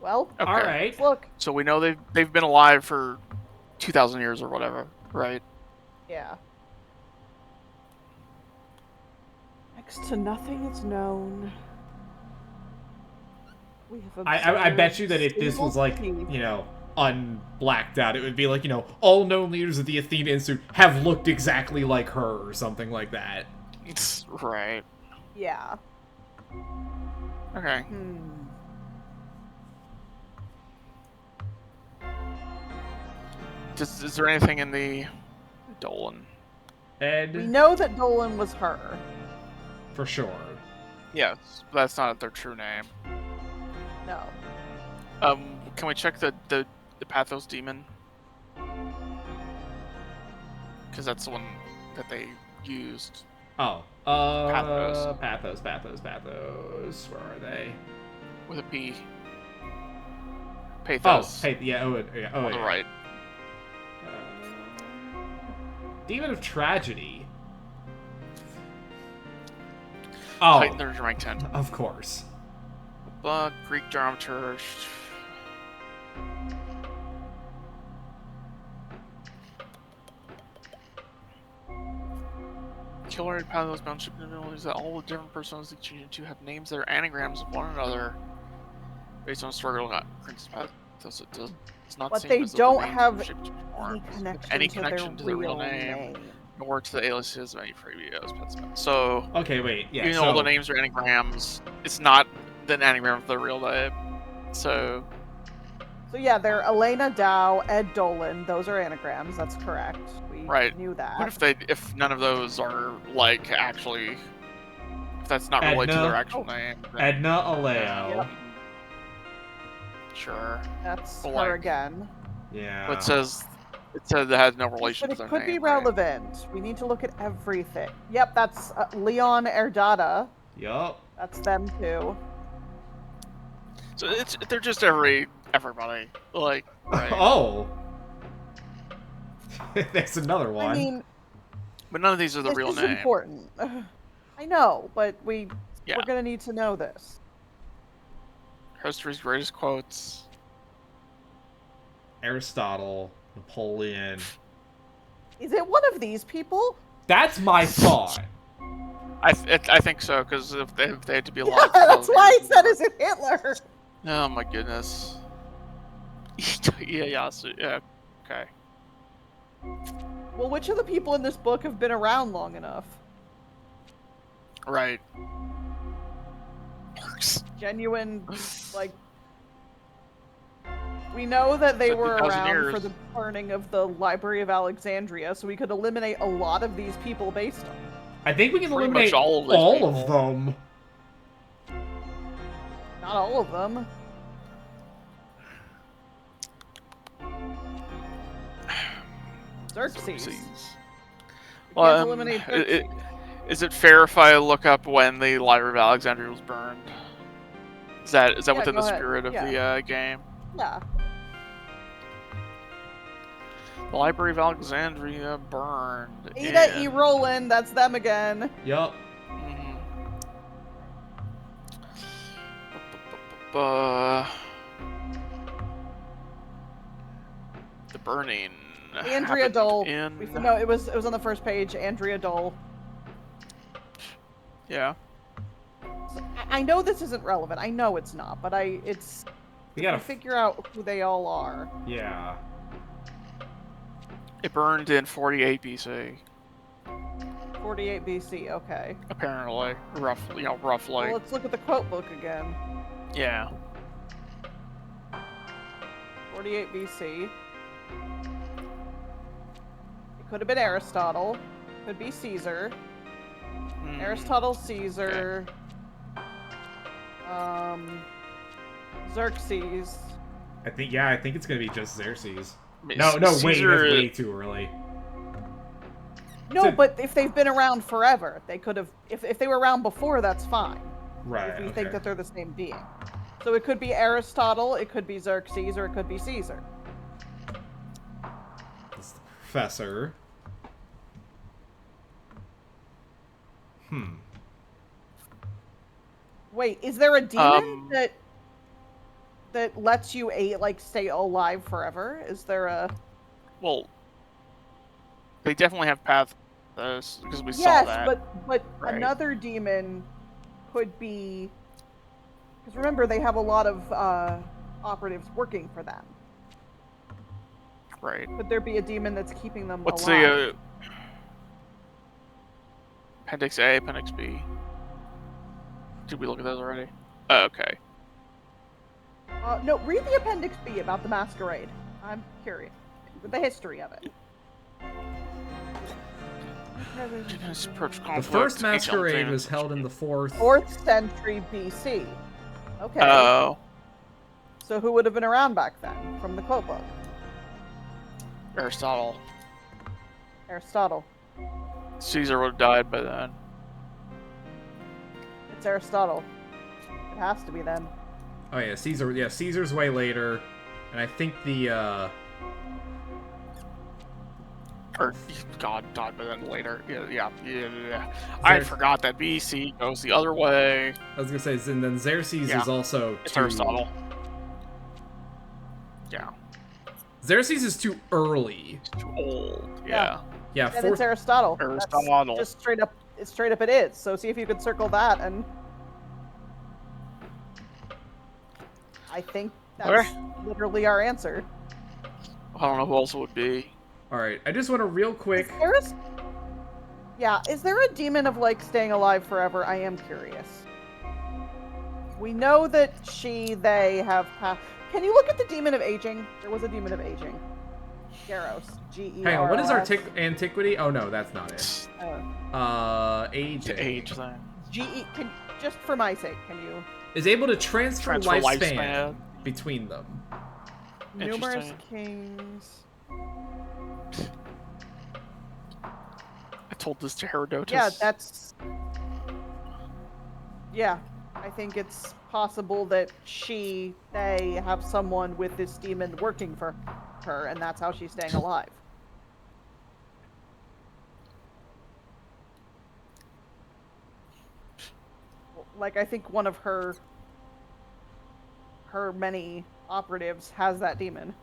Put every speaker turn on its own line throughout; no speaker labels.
Well,
Okay.
All right.
let's look.
So we know they've been alive for 2,000 years or whatever, right?
Yeah. Next to nothing is known. We have
I bet you that if this was like, unblacked out, it would be like, all known leaders of the Athena Institute have looked exactly like her or something like that.
It's right.
Yeah.
Okay. Is there anything in the Dolan?
Ed?
We know that Dolan was her.
For sure.
Yes, but that's not their true name.
No.
Can we check the Pathos demon? Because that's the one that they used.
Oh.
Pathos.
Pathos. Where are they?
With a P. Pathos.
Oh, yeah. On
the right.
Demon of Tragedy. Oh.
Titan, there's rank 10.
Of course.
Greek dramaturge. Killer and Pathos bound abilities that all the different personas they change into have names that are anagrams of one another based on struggle Princess Pathos. It does not
but
seem
they
as though
don't
the names
have
were shaped to form,
any connection,
connection
to
the real name. Nor to the aliases of any previous pets. So,
okay, wait, yeah.
Even though all the names are anagrams, it's not the anagram of the real name. So
yeah, they're Elena Dow, Ed Dolan. Those are anagrams. That's correct. We knew that.
What if none of those are like actually, if that's not related to their actual name?
Edna Aleo.
Yep.
Sure.
That's her again.
Yeah.
But it says it has no relation to
But
their
it could
name,
be relevant. We need to look at everything. Yep, that's Leon Erdada.
Yup.
That's them too.
So they're just everybody. Like, right.
Oh. There's another one.
I mean,
but none of these are the real name.
This is important. I know, but we're gonna need to know this.
History's greatest quotes.
Aristotle, Napoleon.
Is it one of these people?
That's my thought.
I think so, because if they had to be alive.
Yeah, that's why I said, is it Hitler?
Oh my goodness. Yeah, okay.
Well, which of the people in this book have been around long enough?
Right.
Genuine, like... We know that they were around for the burning of the Library of Alexandria, so we could eliminate a lot of these people based on.
I think we can eliminate all of them.
Not all of them. Xerxes.
Well, is it fair if I look up when the Library of Alexandria was burned? Is that within the spirit of the game?
Yeah.
The Library of Alexandria burned.
Ada E. Rowland, that's them again.
Yup.
The burning.
Andrea Dole. No, it was on the first page. Andrea Dole.
Yeah.
So, I know this isn't relevant. I know it's not, but we gotta figure out who they all are.
Yeah.
It burned in 48 BC.
48 BC, okay.
Apparently, roughly.
Well, let's look at the quote book again.
Yeah.
48 BC. It could have been Aristotle. Could be Caesar. Aristotle, Caesar. Okay. Xerxes.
I think it's gonna be just Xerxes. No, wait, that's way too early.
No, but if they've been around forever, they could have. If they were around before, that's fine.
Right.
If we think that they're the same being. So it could be Aristotle, it could be Xerxes, or it could be Caesar.
It's the professor.
Wait, is there a demon that that lets you stay alive forever? Is there a...
Well, they definitely have paths because we saw that.
Yes, but
right?
Another demon could be... Because remember, they have a lot of operatives working for them.
Right.
Could there be a demon that's keeping them
What's
alive?
the Appendix A, Appendix B? Did we look at those already? Oh, okay.
No, read the Appendix B about the Masquerade. I'm curious. The history of it.
The first Masquerade was held in the
4th century BC. Okay.
Oh.
So who would have been around back then from the quote book?
Aristotle. Caesar would have died by then.
It's Aristotle. It has to be then.
Oh yeah, Caesar. Yeah, Caesar's way later, and I think the
Or God died by then later. Yeah. I forgot that BC goes the other way.
I was gonna say, and then Xerxes is also
it's Aristotle. Yeah.
Xerxes is too early.
It's too old. Yeah.
Yeah.
And it's Aristotle.
Aristotle.
Just straight up it is. So see if you could circle that, and I think that's literally our answer.
I don't know who else it would be.
All right, I just want to real quick.
Is there a demon of staying alive forever? I am curious. We know that they have passed. Can you look at the demon of aging? There was a demon of aging. Geros. G-E-R-O-S.
Hang on, what is our antiquity? Oh no, that's not it. Aging.
Age thing.
Just for my sake, can you?
Is able to transfer lifespan between them.
Numerous kings.
I told this to Herodotus.
Yeah, I think it's possible that they have someone with this demon working for her, and that's how she's staying alive. I think one of her many operatives has that demon.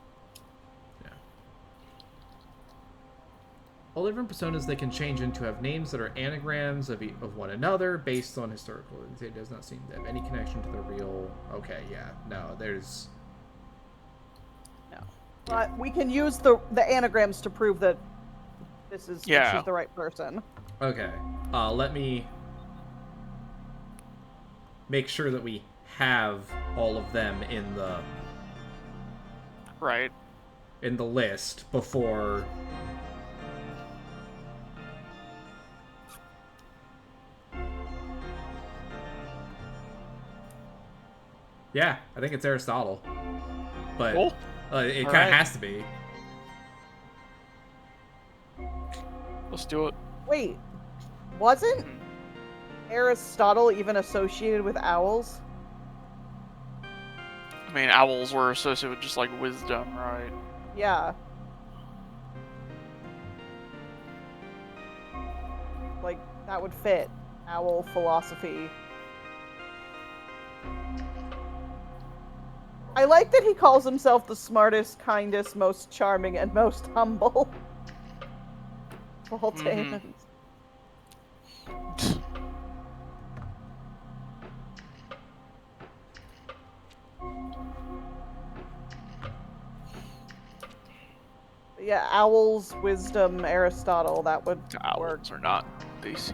All different personas they can change into have names that are anagrams of one another based on historical. It does not seem to have any connection to the real... Okay, yeah. No, there's...
No. But we can use the anagrams to prove that this is that she's the right person.
Okay. Let me make sure that we have all of them in the...
Right.
In the list before... Yeah, I think it's Aristotle. But
cool.
It kind of has to be.
Let's do it.
Wait, wasn't Aristotle even associated with owls?
I mean, owls were associated with just wisdom, right?
Yeah. That would fit. Owl philosophy. I like that he calls himself the smartest, kindest, most charming, and most humble of all demons. Yeah, owls, wisdom, Aristotle, that would work.
Owls are not DC.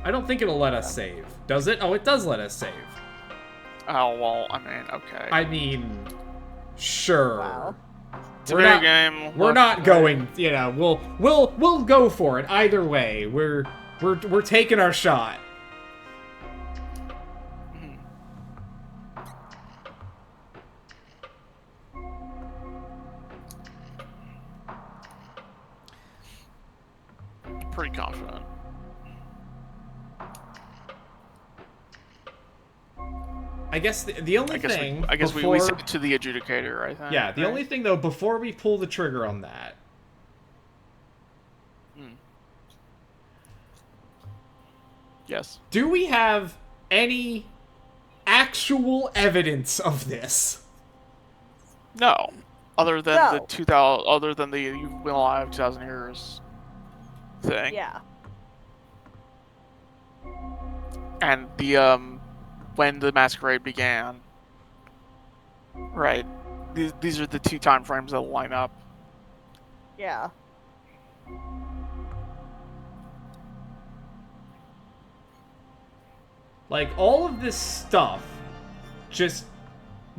I don't think it'll let us save. Does it? Oh, it does let us save.
Oh, well, I mean, okay.
I mean, sure.
Wow.
It's a video game.
We're not going, we'll go for it either way. We're taking our shot.
Pretty confident.
I guess the only thing...
I guess we sent it to the adjudicator, I think.
Yeah, the only thing, though, before we pull the trigger on that...
Yes.
Do we have any actual evidence of this?
No. Other than the you've been alive 2,000 years thing.
Yeah.
And the when the masquerade began. Right. These are the two time frames that line up.
Yeah.
Like, all of this stuff,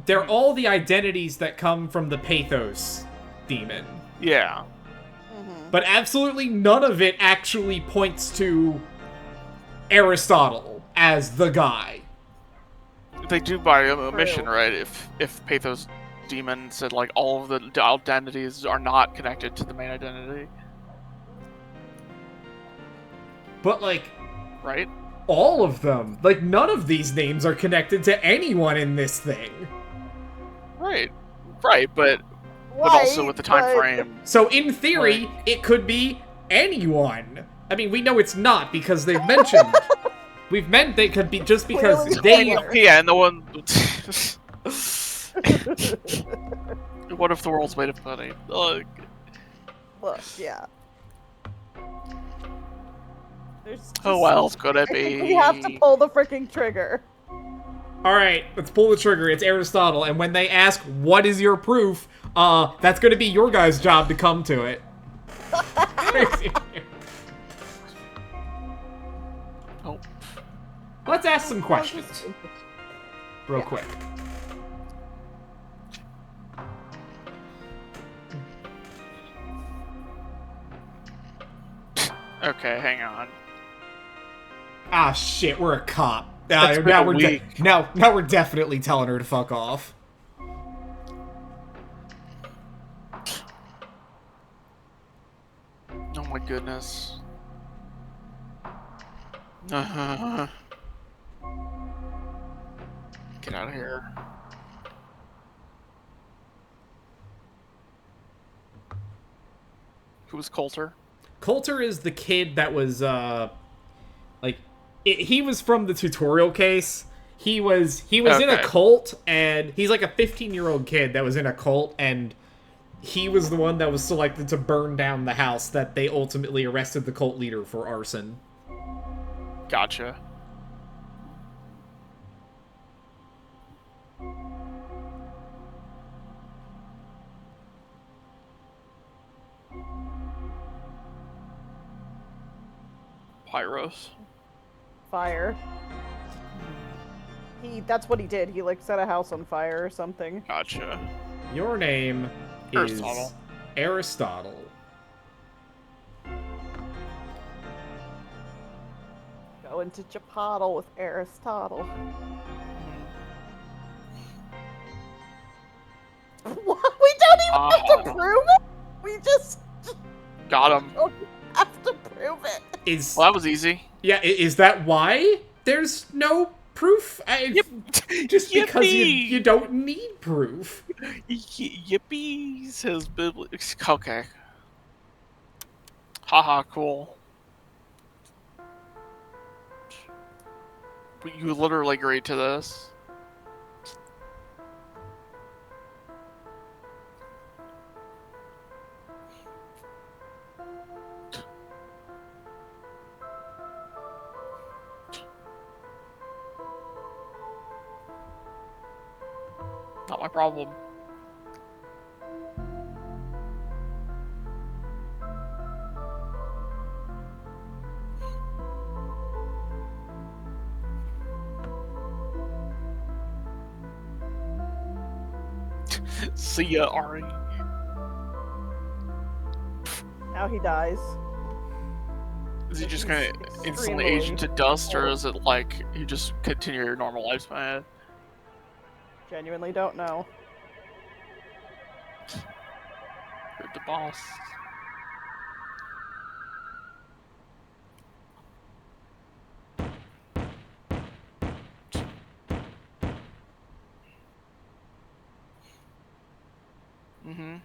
they're all the identities that come from the Pathos demon.
Yeah.
But absolutely none of it actually points to Aristotle as the guy.
They do by omission, right? If Pathos demon said, like, all of the identities are not connected to the main identity.
But, like...
Right?
All of them. Like, none of these names are connected to anyone in this thing.
Right. Right, but also with the time frame.
So in theory, it could be anyone. I mean, we know it's not because they've mentioned. We've meant they could be just because they.
Yeah, and the one. What if the world's made of money?
Look, yeah.
Who else could it be?
We have to pull the freaking trigger.
Alright, let's pull the trigger. It's Aristotle. And when they ask, what is your proof? That's gonna be your guys' job to come to it.
Oh.
Let's ask some questions. Real quick.
Okay, hang on.
Ah, shit, we're a cop. Now we're definitely telling her to fuck off.
Oh my goodness. Get out of here. Who was Coulter?
Coulter is the kid that was, he was from the tutorial case. He was in a cult, and he's like a 15-year-old kid that was in a cult, and he was the one that was selected to burn down the house that they ultimately arrested the cult leader for arson.
Gotcha. Pyros.
Fire. That's what he did. He, like, set a house on fire or something.
Gotcha.
Your name is Aristotle.
Go into Chipotle with Aristotle. What? We don't even have to prove it? We just...
Got him.
Don't have to prove it.
Well, that was easy.
Yeah, is that why there's no proof? Just because you don't need proof.
Yippee, says Bibliox. Okay. Haha, cool. But you literally agreed to this. Not my problem. See ya, Ari.
Now he dies.
Is he just gonna instantly age into dust, or is it like you just continue your normal lifespan?
Genuinely don't know.
You're the boss. Mm-hmm.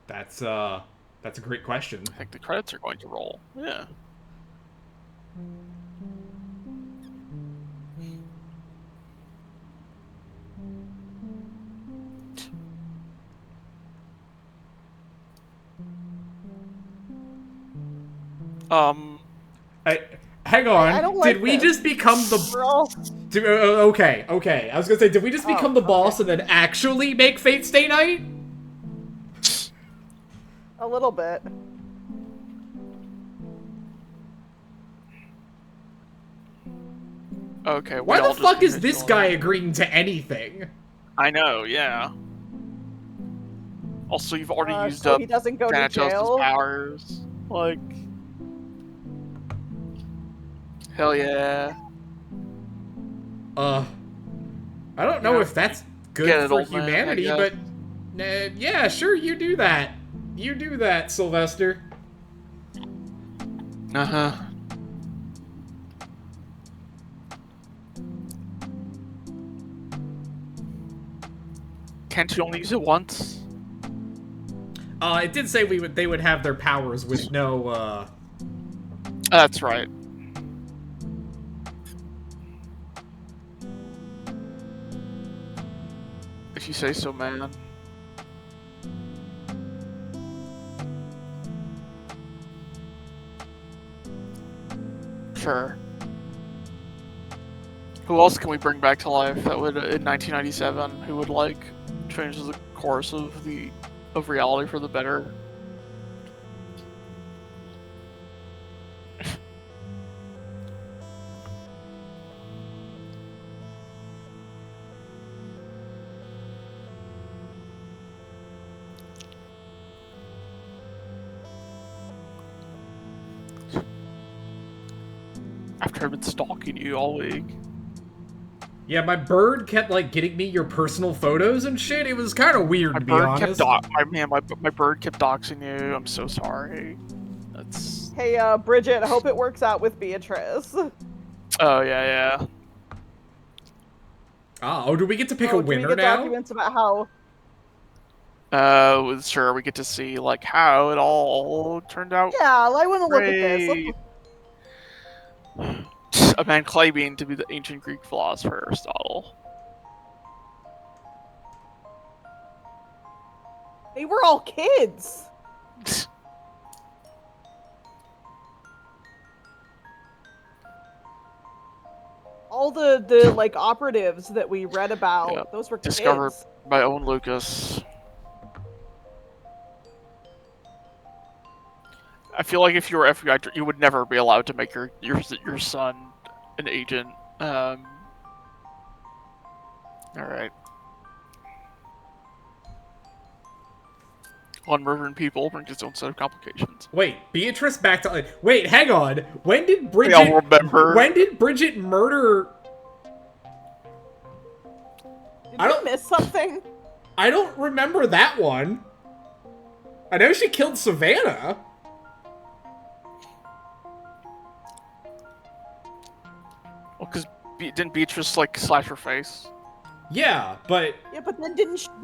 That's That's a great question.
I think the credits are going to roll. Yeah.
Hang on.
I don't like
did we just become the... okay. I was gonna say, did we just become the boss and then actually make Fate Stay Night?
A little bit.
Okay,
why the fuck is this guy agreeing to anything?
I know, yeah. Also, you've already used
so
up
he doesn't go to jail?
powers. Like... Hell yeah.
I don't know if that's good for humanity, but... yeah, sure, you do that. You do that, Sylvester.
Uh-huh. Can't you only use it once?
It did say they would have their powers with no,
That's right. If you say so, man. Sure. Who else can we bring back to life that would, in 1997, who would, like, change the course of reality for the better? After I've been stalking you all week.
Yeah, my bird kept, like, getting me your personal photos and shit. It was kind of weird, to be honest.
My bird kept doxing you. I'm so sorry. That's...
Hey, Bridget, I hope it works out with Beatrice.
Oh, yeah.
Oh, do we get to pick a winner
do we get
now?
Documents about how...
Sure, we get to see, like, how it all turned out.
Yeah, I want to look at this.
A man claiming to be the ancient Greek philosopher Aristotle.
They were all kids. All the like operatives that we read about, those were
discovered
kids.
by Owen Lucas. I feel like if you were FBI, you would never be allowed to make your son an agent. All right. On murdering people brings its own set of complications.
Wait, Beatrice back to... Wait, hang on. When did Bridget... When did Bridget murder...
Did I miss something?
I don't remember that one. I know she killed Savannah.
Well, because didn't Beatrice, like, slash her face?
Yeah, but...
Yeah, but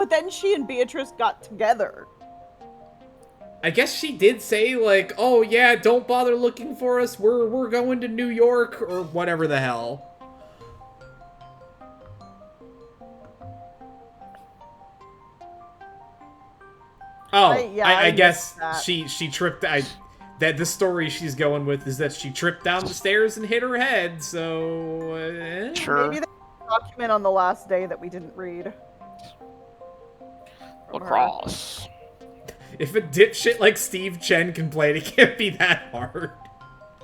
then she and Beatrice got together.
I guess she did say, like, oh yeah, don't bother looking for us, we're going to New York, or whatever the hell. Oh, I guess she tripped, that the story she's going with is that she tripped down the stairs and hit her head, so...
Sure.
Maybe there's a document on the last day that we didn't read.
Lacrosse.
If a dipshit like Steve Chen can play it, it can't be that hard.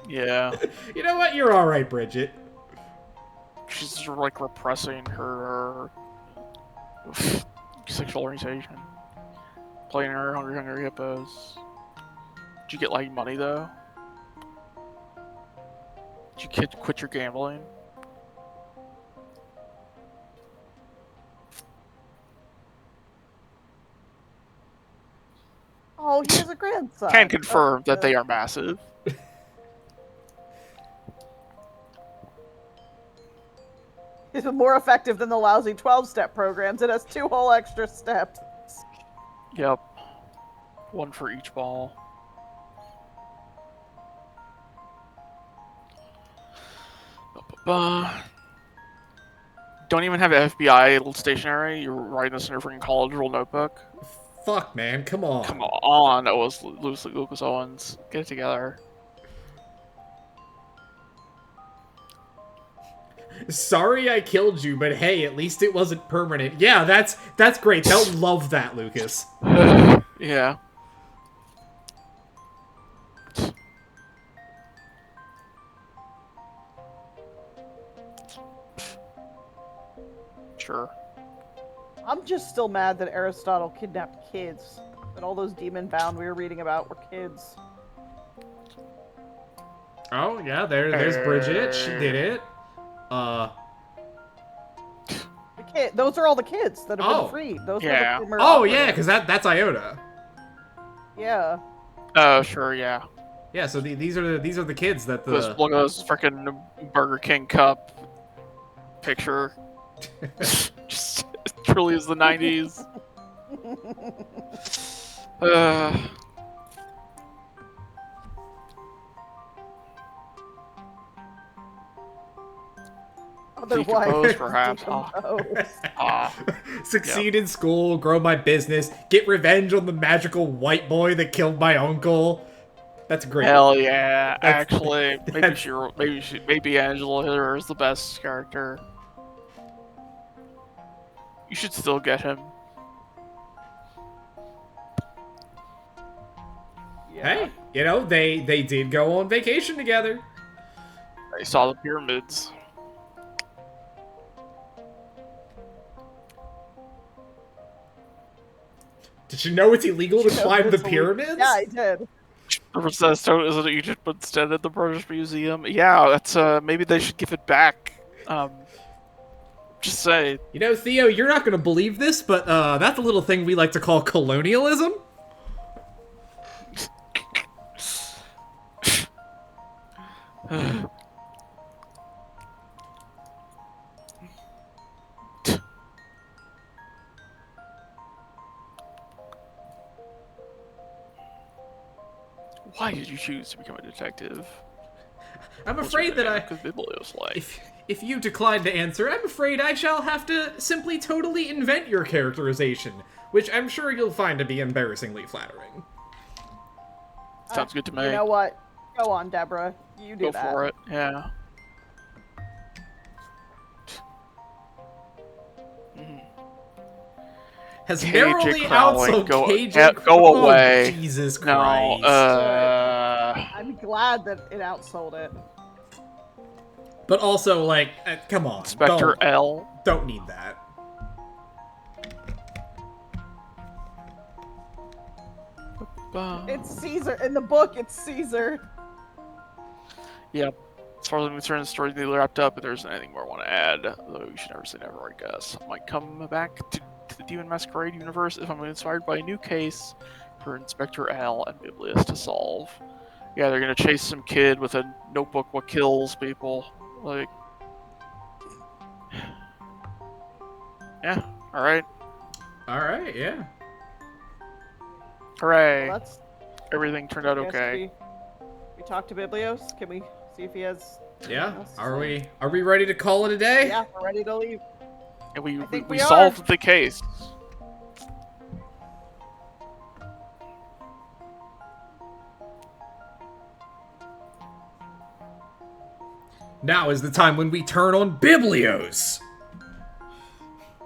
Yeah.
You know what? You're alright, Bridget.
She's, like, repressing her sexual orientation. Playing her Hungry Hippos. Did you get, like, money, though? Did you quit your gambling?
Oh, he has a grandson.
Can confirm that they are massive.
It's more effective than the lousy 12-step programs. It has 2 whole extra steps.
Yep. 1 for each ball. Don't even have FBI stationery. You're writing this in your freaking college rule notebook.
Fuck, man, come on.
Come on, it was Lucas Owens. Get it together.
Sorry I killed you, but hey, at least it wasn't permanent. Yeah, that's great. They'll love that, Lucas.
Yeah. Sure.
I'm just still mad that Aristotle kidnapped kids. That all those demon-bound we were reading about were kids.
Oh, yeah, there's Bridget. She did it.
The those are all the kids that have been freed. Those are the
yeah, because that's Iota.
Yeah.
Oh, sure, yeah.
Yeah, so these are the kids that the...
Look at this freaking Burger King cup picture. Just truly is the 90s.
Otherwise,
perhaps.
Succeed in school, grow my business, get revenge on the magical white boy that killed my uncle. That's great.
Hell yeah! Actually, maybe Angela Hitter is the best character. You should still get him.
Hey, you know, they did go on vacation together.
They saw the pyramids.
Did you know it's illegal to climb the pyramids?
Yeah, I did.
Says so is it Egypt but instead at the British Museum? Yeah, that's maybe they should give it back. Just say.
You know, Theo, you're not gonna believe this, but that's a little thing we like to call colonialism.
Why did you choose to become a detective?
I'm afraid that if you decline to answer, I'm afraid I shall have to simply totally invent your characterization, which I'm sure you'll find to be embarrassingly flattering.
Sounds good to me.
You know what? Go on, Deborah. You do that.
Go for it. Yeah.
Has narrowly outsold KJ
Go away.
Jesus Christ.
No,
I'm glad that it outsold it.
But also, like, come on.
Inspector L.
Don't need that.
It's Caesar. In the book, it's Caesar.
Yep. As far as I'm concerned, the story's nearly wrapped up, but there isn't anything more I want to add. Though you should never say never, I guess. I might come back to the Daemon Masquerade universe if I'm inspired by a new case for Inspector Al and Biblius to solve. Yeah, they're gonna chase some kid with a notebook what kills people. Like... Yeah, alright.
Alright, yeah.
Hooray.
Well,
everything turned out okay.
We talked to Biblios. Can we see if he has...
Yeah. Are we ready to call it a day?
Yeah, we're ready to leave.
And we solved the case.
Now is the time when we turn on Biblios.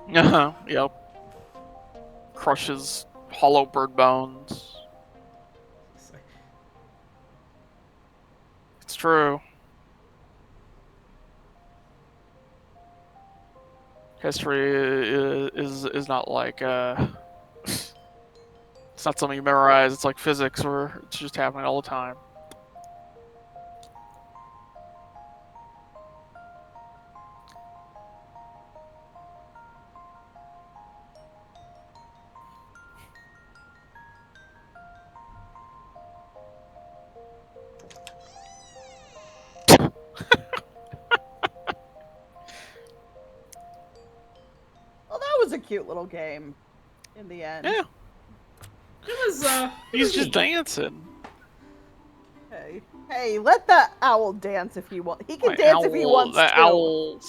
Yep. Crushes hollow bird bones. It's true. History is not like it's not something you memorize. It's like physics, where it's just happening all the time.
A cute little game in the end.
Yeah.
It was
he's just dancing.
Okay. Hey, let the owl dance if he wants. He can
My
dance if he wants
the
to.
owl,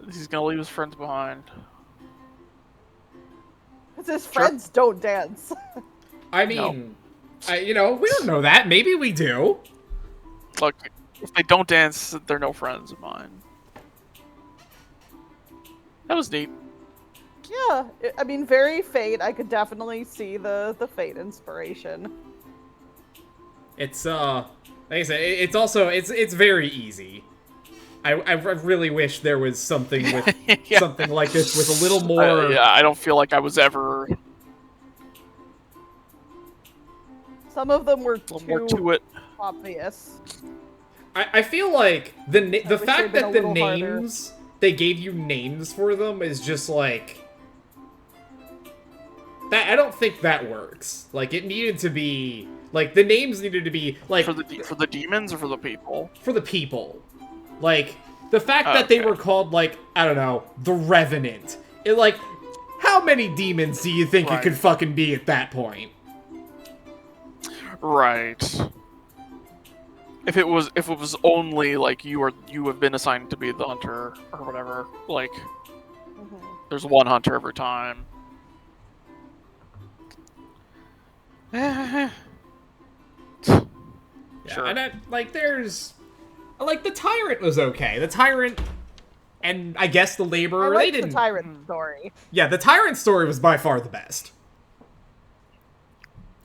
he's gonna leave his friends behind.
Because his
Sure.
friends don't dance.
I mean, we don't know that. Maybe we do.
Look, if they don't dance, they're no friends of mine. That was neat.
Yeah, I mean, very Fate. I could definitely see the Fate inspiration.
It's like I said, it's very easy. I really wish there was something with
Yeah.
something like this with a little more.
Yeah, I don't feel like I was ever
Some of them were
a little more
too
to it.
obvious.
I feel like the
wish
fact
they'd been
that
a
the
little harder.
names they gave you names for them is just like that. I don't think that works. Like it needed to be like the names needed to be like
For the demons or for the people?
for the people. Like the fact that they
Okay.
were called like I don't know the Revenant. It like how many demons do you think it
Right.
could fucking be at that point?
Right. If it was only like you have been assigned to be the hunter or whatever, like there's one hunter every time.
Yeah,
Sure.
and there's like the Tyrant was okay. The Tyrant and I guess the
I
Laborer they
like the
didn't.
Tyrant story.
Yeah, the Tyrant story was by far the best.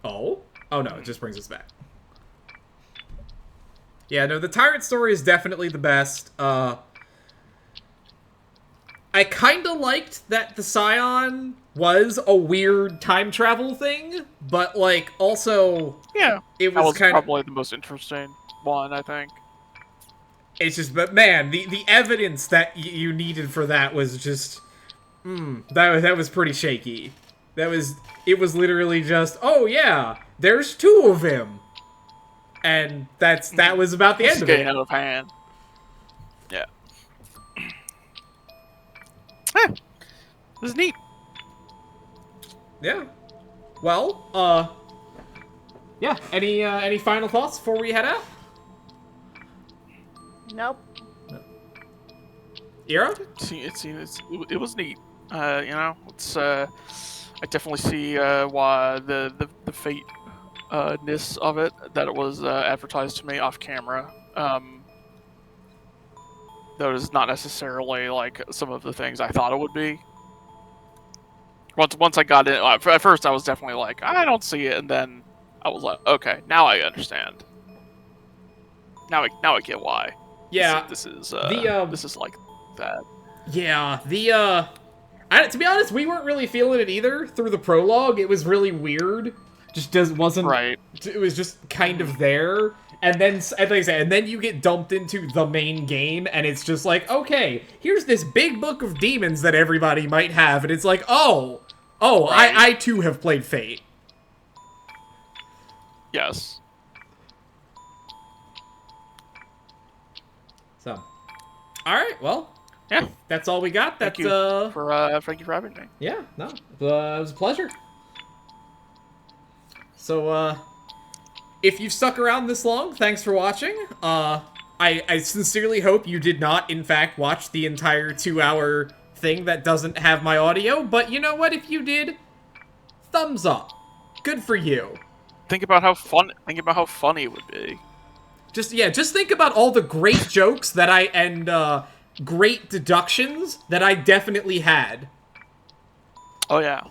Oh no, it just brings us back. Yeah, no, the Tyrant story is definitely the best. I kind of liked that the Scion was a weird time travel thing, but, like, also,
Yeah.
it
That
was
was
kind of...
probably the most interesting one, I think.
It's just, but man, the evidence that you needed for that was just... that was pretty shaky. It was literally just, oh yeah, there's two of him. And that was about the
It's
end of
getting
it.
out of hand. Yeah. This is neat.
Yeah. Well, yeah. Any final thoughts before we head out?
Nope.
Ira?
It was neat. It's I definitely see why the fate ness of it that it was advertised to me off camera. That is not necessarily like some of the things I thought it would be. Once I got in, at first I was definitely like, I don't see it, and then I was like, okay, now I understand. Now I get why.
Yeah.
This is like that.
Yeah. To be honest, we weren't really feeling it either through the prologue. It was really weird. Wasn't
Right.
It was just kind of there. And then, like I said, and then you get dumped into the main game, and it's just like, okay, here's this big book of demons that everybody might have, and it's like, oh,
Right.
I too have played Fate.
Yes.
So, all right, well,
Yeah.
that's all we got.
Thank
That's
you for having me.
yeah, no, it was a pleasure. So, if you've stuck around this long, thanks for watching. I sincerely hope you did not, in fact, watch the entire 2-hour thing that doesn't have my audio, but you know what? If you did, thumbs up. Good for you.
Think about how funny it would be.
Just think about all the great jokes that and great deductions that I definitely had.
Oh yeah.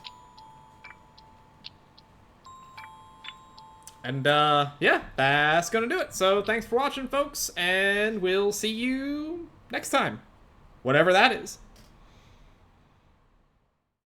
And, yeah, that's gonna do it. So, thanks for watching, folks, and we'll see you next time. Whatever that is.